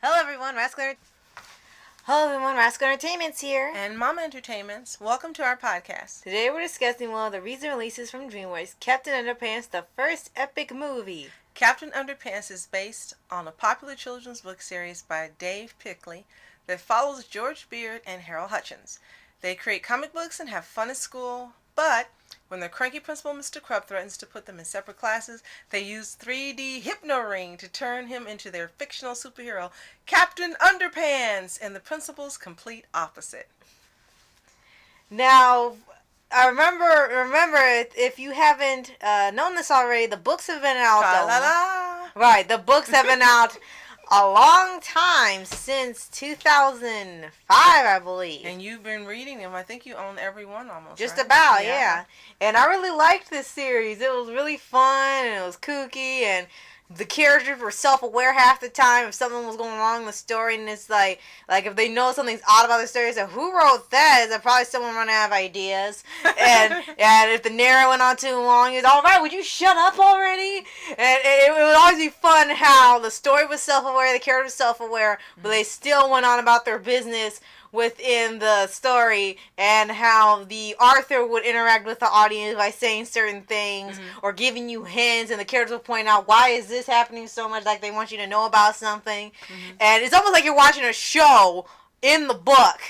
Hello everyone, Rascal Entertainment's here. And Mama Entertainments. Welcome to our podcast. Today we're discussing one of the recent releases from DreamWorks, Captain Underpants, the first epic movie. Captain Underpants is based on a popular children's book series by Dave Pickley that follows George Beard and Harold Hutchins. They create comic books and have fun at school, but when their cranky principal, Mr. Crump, threatens to put them in separate classes, they use 3D Hypno Ring to turn him into their fictional superhero, Captain Underpants, and the principal's complete opposite. Now, I remember if you haven't known this already, the books have been out. Ta-La-Laaa. Right, the books have been out a long time, since 2005, I believe. And you've been reading them. I think you own every one almost. Just right? about, yeah. And I really liked this series. It was really fun, and it was kooky, and the characters were self-aware half the time if something was going wrong in the story, and it's like if they know something's odd about the story, it's like, who wrote that? Is that probably someone running out of ideas? and if the narrator went on too long, it's all right, would you shut up already? And it would always be fun how the story was self-aware, the character was self-aware, but they still went on about their business within the story, and how the author would interact with the audience by saying certain things or giving you hints, and the characters would point out, why is this happening so much, like they want you to know about something. And it's almost like you're watching a show in the book,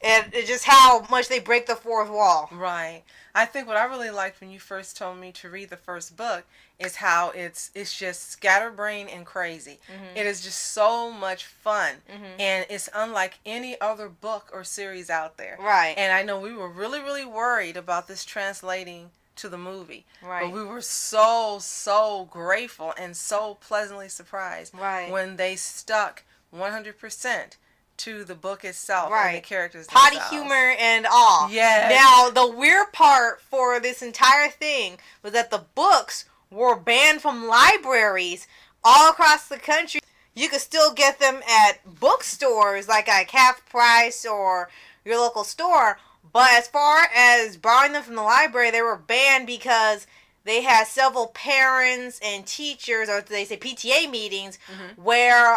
and it's just how much they break the fourth wall. Right. I think what I really liked when you first told me to read the first book is how it's just scatterbrained and crazy. It is just so much fun, and it's unlike any other book or series out there. Right. And I know we were really worried about this translating to the movie. Right. But we were so grateful and so pleasantly surprised when they stuck 100% to the book itself and the characters potty themselves. humor and all. Yes. Now, the weird part for this entire thing was that the books were banned from libraries all across the country. You could still get them at bookstores, like at half price or your local store. But as far as borrowing them from the library, they were banned because they had several parents and teachers, or they say PTA meetings, where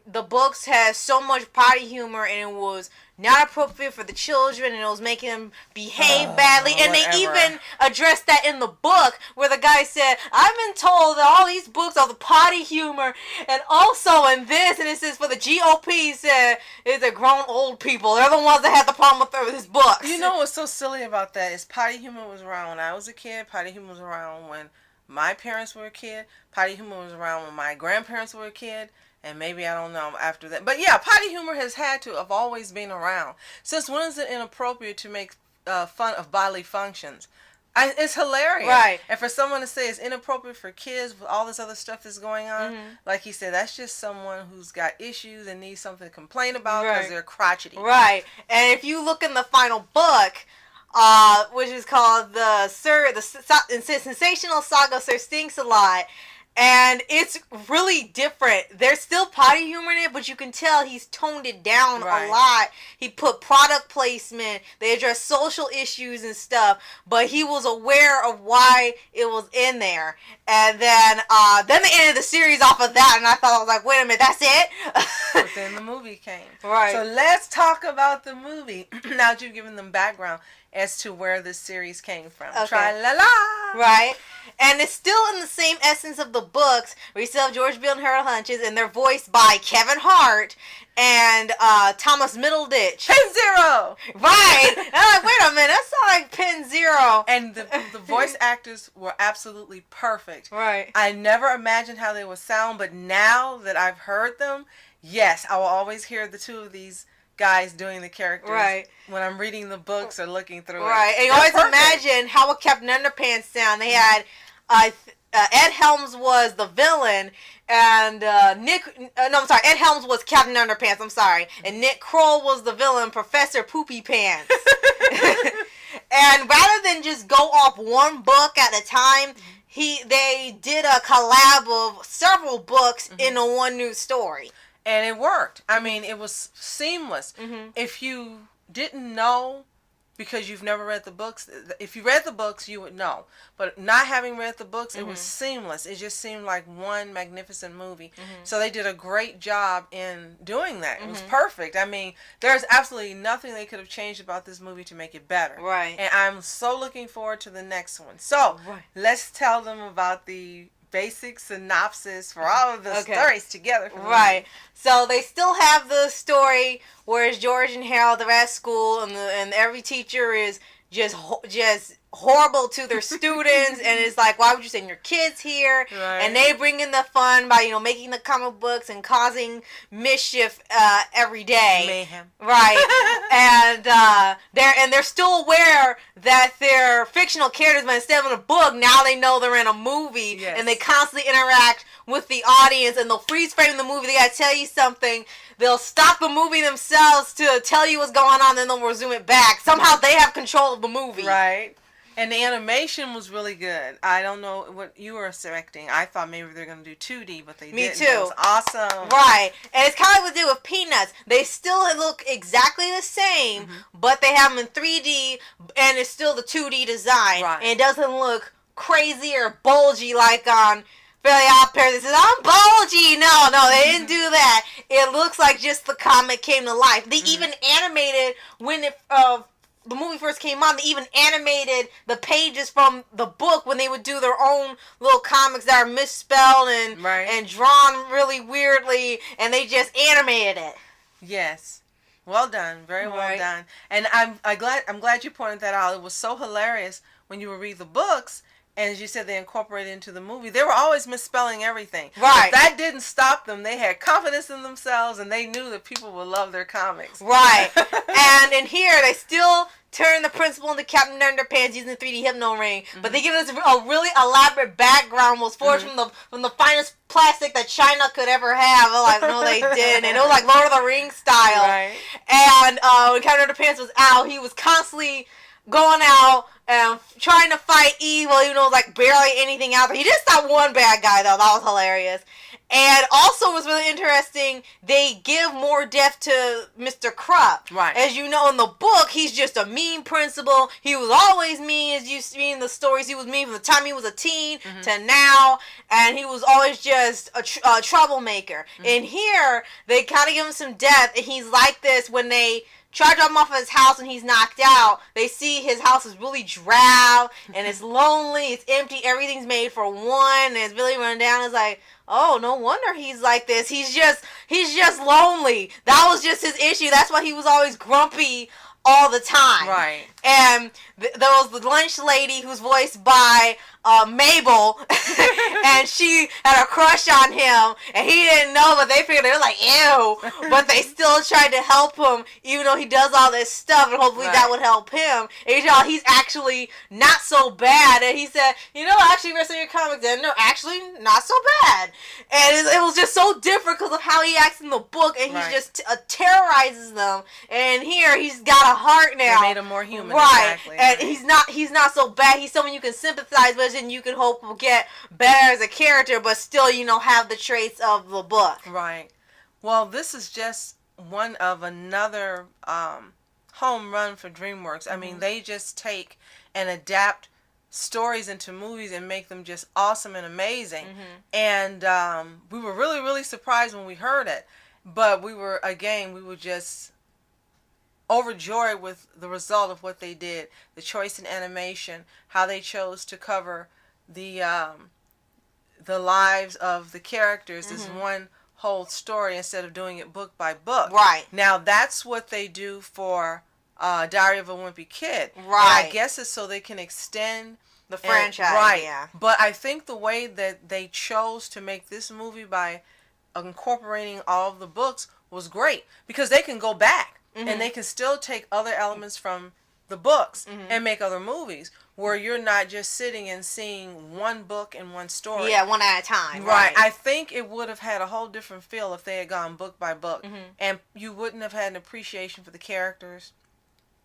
the books had so much potty humor, and it was not appropriate for the children, and it was making them behave badly. And they even addressed that in the book, where the guy said, I've been told that all these books are the potty humor, and also in this, and it says for the GOP, said it's the grown old people. They're the ones that had the problem with his books. You know what's so silly about that is potty humor was around when I was a kid. Potty humor was around when my parents were a kid. Potty humor was around when my grandparents were a kid. And maybe, I don't know, after that. But yeah, potty humor has had to have always been around. Since when is it inappropriate to make fun of bodily functions? It's hilarious. Right. And for someone to say it's inappropriate for kids with all this other stuff that's going on, like he said, that's just someone who's got issues and needs something to complain about because they're crotchety. Right. And if you look in the final book, which is called the Sensational Saga Sir Stinks a Lot, and it's really different. There's still potty humor in it, but you can tell he's toned it down a lot. He put product placement. They address social issues and stuff, but he was aware of why it was in there. And then they ended the series off of that, and I thought, I was like, wait a minute, that's it? But then the movie came. Right. So let's talk about the movie. Now that you've given them background as to where this series came from. Okay. Tra-la-la! Right. And it's still in the same essence of the books, where you still have George Beard and Harold Hutchins, and they're voiced by Kevin Hart and Thomas Middleditch. Pen Zero! Right! And I'm like, wait a minute, that sounds like Pen Zero. And the voice actors were absolutely perfect. Right. I never imagined how they would sound, but now that I've heard them, yes, I will always hear the two of these guys doing the characters when I'm reading the books or looking through it. Right. And you always imagine how would Captain Underpants sound. They had Ed Helms was the villain, and Ed Helms was Captain Underpants, I'm sorry. And Nick Kroll was the villain, Professor Poopy Pants. And rather than just go off one book at a time, they did a collab of several books in a one new story. And it worked. I mean, it was seamless. If you didn't know because you've never read the books. If you read the books, you would know. But not having read the books, it was seamless. It just seemed like one magnificent movie. So they did a great job in doing that. It was perfect. I mean, there's absolutely nothing they could have changed about this movie to make it better. Right. And I'm so looking forward to the next one. So let's tell them about the basic synopsis for all of the stories together. Right. So they still have the story where George and Harold are at school, and every teacher is just horrible to their students, and it's like, why would you send your kids here? Right. And they bring in the fun by making the comic books and causing mischief every day. Mayhem. Right. And they're still aware that they're fictional characters, but instead of in a book, now they know they're in a movie. Yes. And they constantly interact with the audience, and they'll freeze frame the movie. They gotta tell you something. They'll stop the movie themselves to tell you what's going on, then they'll resume it back. Somehow they have control of the movie. Right. And the animation was really good. I don't know what you were expecting. I thought maybe they were going to do 2D, but they didn't. Me too. It was awesome. Right. And it's kind of like what they do with Peanuts. They still look exactly the same, but they have them in 3D, and it's still the 2D design. Right. And it doesn't look crazy or bulgy like on Fairly Odd Parents. They said, I'm bulgy. No, they didn't do that. It looks like just the comic came to life. They even animated when the movie first came on. They even animated the pages from the book when they would do their own little comics that are misspelled and drawn really weirdly, and they just animated it. Yes. Well done. Very well done. And I'm glad you pointed that out. It was so hilarious when you would read the books. And as you said, they incorporated into the movie. They were always misspelling everything. Right. But that didn't stop them. They had confidence in themselves, and they knew that people would love their comics. Right. And in here, they still turn the principal into Captain Underpants using the 3D hypno ring. But they give us a really elaborate background, was forged from the finest plastic that China could ever have. I'm like, no, they didn't. And it was like Lord of the Rings style. Right. And when Captain Underpants was out, he was constantly going out and trying to fight evil, even though it was like barely anything out there. He did stop one bad guy, though. That was hilarious. And also, was really interesting, they give more depth to Mr. Krupp. Right. As you know, in the book, he's just a mean principal. He was always mean, as you see in the stories. He was mean from the time he was a teen to now. And he was always just a troublemaker. In here, they kind of give him some depth. And he's like this when they try to drop him off at his house and he's knocked out. They see his house is really drab and it's lonely, it's empty, everything's made for one, and it's really run down. It's like, oh, no wonder he's like this. He's just lonely. That was just his issue. That's why he was always grumpy all the time. Right. And there was the lunch lady who's voiced by Mabel, and she had a crush on him, and he didn't know, but they figured, they were like, ew, but they still tried to help him, even though he does all this stuff, and hopefully that would help him. And he's actually not so bad, and he said, actually, rest of your comics, and they're actually not so bad. And it was just so different because of how he acts in the book, and he just terrorizes them, and here, he's got a heart now. They made him more human. Right. Exactly. And he's not so bad. He's someone you can sympathize with, and you can hope will get better as a character, but still, have the traits of the book. Right. Well, this is just one of another home run for DreamWorks. I mean, they just take and adapt stories into movies and make them just awesome and amazing. And we were really, really surprised when we heard it, but we were just overjoyed with the result of what they did, the choice in animation, how they chose to cover the lives of the characters as one whole story instead of doing it book by book. Right. Now that's what they do for Diary of a Wimpy Kid. Right. And I guess it's so they can extend the franchise. Right. Yeah. But I think the way that they chose to make this movie by incorporating all of the books was great, because they can go back and they can still take other elements from the books and make other movies where you're not just sitting and seeing one book and one story. Yeah, one at a time. Right. I think it would have had a whole different feel if they had gone book by book, and you wouldn't have had an appreciation for the characters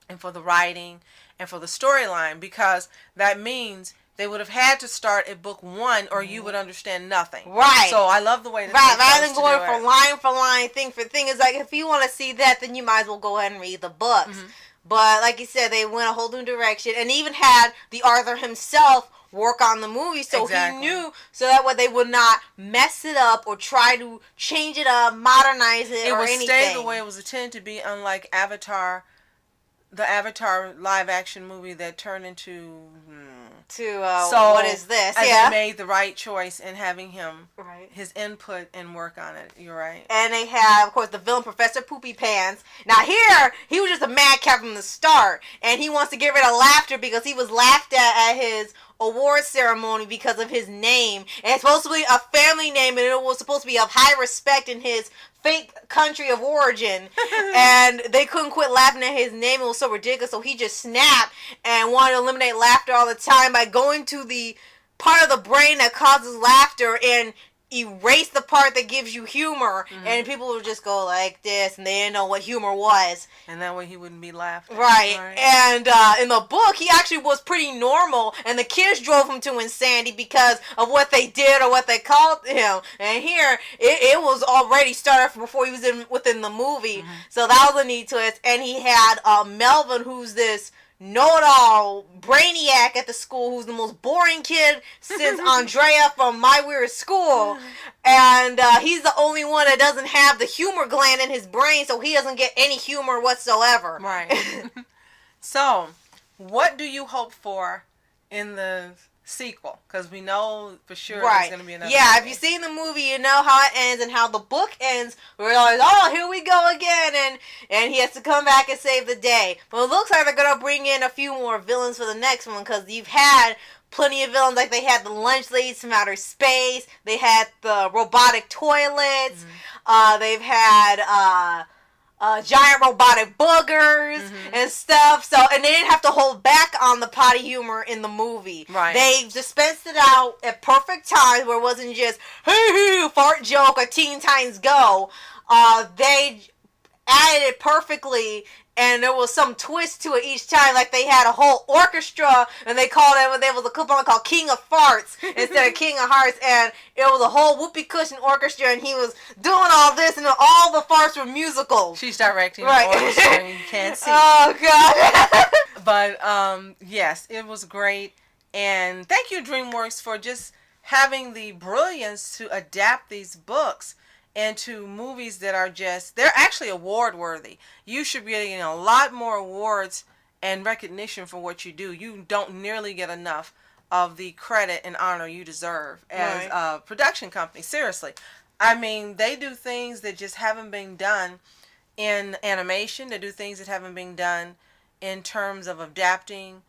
and for the writing and for the storyline, because that means they would have had to start at book one, or you would understand nothing. Right. So I love the way that rather than going for line, thing for thing. It's like, if you want to see that, then you might as well go ahead and read the books. But like you said, they went a whole new direction, and even had the author himself work on the movie, so Exactly. he knew, so that way they would not mess it up or try to change it up, modernize it, or anything. It would stay the way it was intended to be, unlike Avatar, the Avatar live action movie that turned into. So what is this? They made the right choice in having him, his input and work on it. You're right. And they have, of course, the villain, Professor Poopy Pants. Now here, he was just a madcap from the start, and he wants to get rid of laughter because he was laughed at his award ceremony because of his name. And it's supposed to be a family name, and it was supposed to be of high respect in his fake country of origin. And they couldn't quit laughing at his name. It was so ridiculous, so he just snapped and wanted to eliminate laughter all the time by going to the part of the brain that causes laughter and erase the part that gives you humor. And people would just go like this, and they didn't know what humor was. And that way he wouldn't be laughing. Right. And in the book, he actually was pretty normal, and the kids drove him to insanity because of what they did or what they called him. And here, it was already started before he was within the movie. So that was a neat twist. And he had Melvin, who's this know-it-all brainiac at the school, who's the most boring kid since Andrea from My Weird School. And he's the only one that doesn't have the humor gland in his brain, so he doesn't get any humor whatsoever. Right. So, what do you hope for in the sequel? Because we know for sure there's going to be another movie. If you've seen the movie, you know how it ends and how the book ends. We're like, oh, here we go again, and he has to come back and save the day. But it looks like they're going to bring in a few more villains for the next one, because you've had plenty of villains. Like, they had the lunch ladies from outer space. They had the robotic toilets. They've had giant robotic boogers and stuff. So, and they didn't have to hold back on the potty humor in the movie. Right. They dispensed it out at perfect times where it wasn't just hoo fart joke or Teen Titans Go. They added it perfectly, and there was some twist to it each time. Like, they had a whole orchestra, and they called it, there was a couple called King of Farts instead of King of Hearts, and it was a whole whoopee cushion orchestra, and he was doing all this, and all the farts were musicals. She's directing the orchestra, and you can't see. Oh, God. But, yes, it was great, and thank you, DreamWorks, for just having the brilliance to adapt these books into movies that are they're actually award worthy. You should be getting a lot more awards and recognition for what you do. You don't nearly get enough of the credit and honor you deserve as a production company. Seriously. I mean, they do things that just haven't been done in animation. They do things that haven't been done in terms of adapting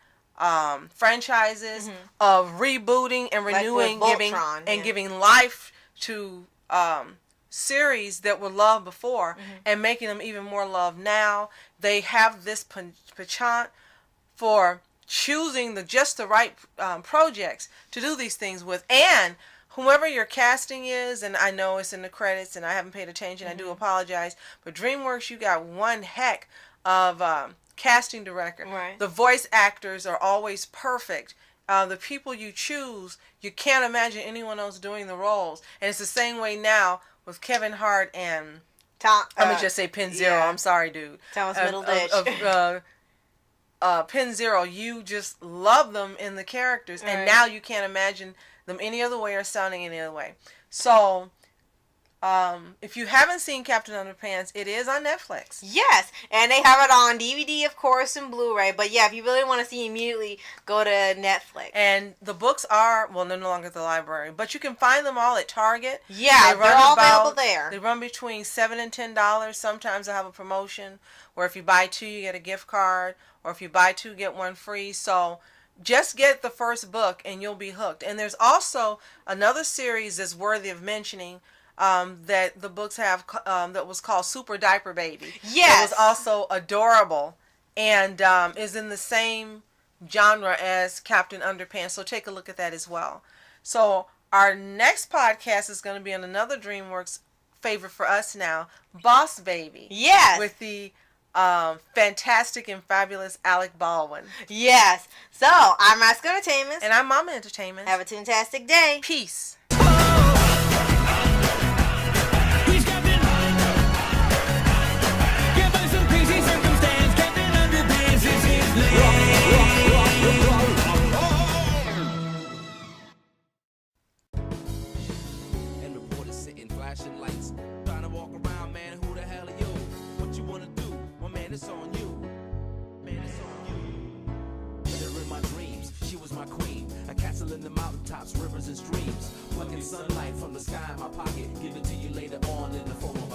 franchises, of rebooting and renewing, like Voltron, giving life to series that were loved before and making them even more loved now. They have this penchant for choosing just the right projects to do these things with. And whoever your casting is, and I know it's in the credits and I haven't paid attention, I do apologize, but DreamWorks, you got one heck of casting director. Right. The voice actors are always perfect. The people you choose, you can't imagine anyone else doing the roles. And it's the same way now with Kevin Hart and I'm gonna just say Penn Zero. I'm sorry, dude. Thomas Middleditch. Penn Zero. You just love them in the characters, and now you can't imagine them any other way or sounding any other way. So, if you haven't seen Captain Underpants, it is on Netflix. Yes, and they have it on DVD, of course, and Blu-ray. But yeah, if you really want to see immediately, go to Netflix. And the books are, well, they're no longer at the library, but you can find them all at Target. Yeah, they're all available there. They run between $7 and $10. Sometimes they have a promotion where if you buy 2, you get a gift card, or if you buy 2, get 1 free. So just get the first book, and you'll be hooked. And there's also another series that's worthy of mentioning, that the books have, that was called Super Diaper Baby. Yes. It was also adorable and is in the same genre as Captain Underpants. So take a look at that as well. So our next podcast is going to be on another DreamWorks favorite for us now, Boss Baby. Yes. With the fantastic and fabulous Alec Baldwin. Yes. So, I'm Rascal Entertainment. And I'm Mama Entertainment. Have a fantastic day. Peace. Give us some crazy circumstance, Captain Underpants. flashing lights. Trying to walk around, man, who the hell are you? What you wanna do? Well, man, it's on you. Man, it's on you. Met her in my dreams, she was my queen. A castle in the mountaintops, rivers and streams. Plucking sunlight from the sky in my pocket. Give it to you later on in the form of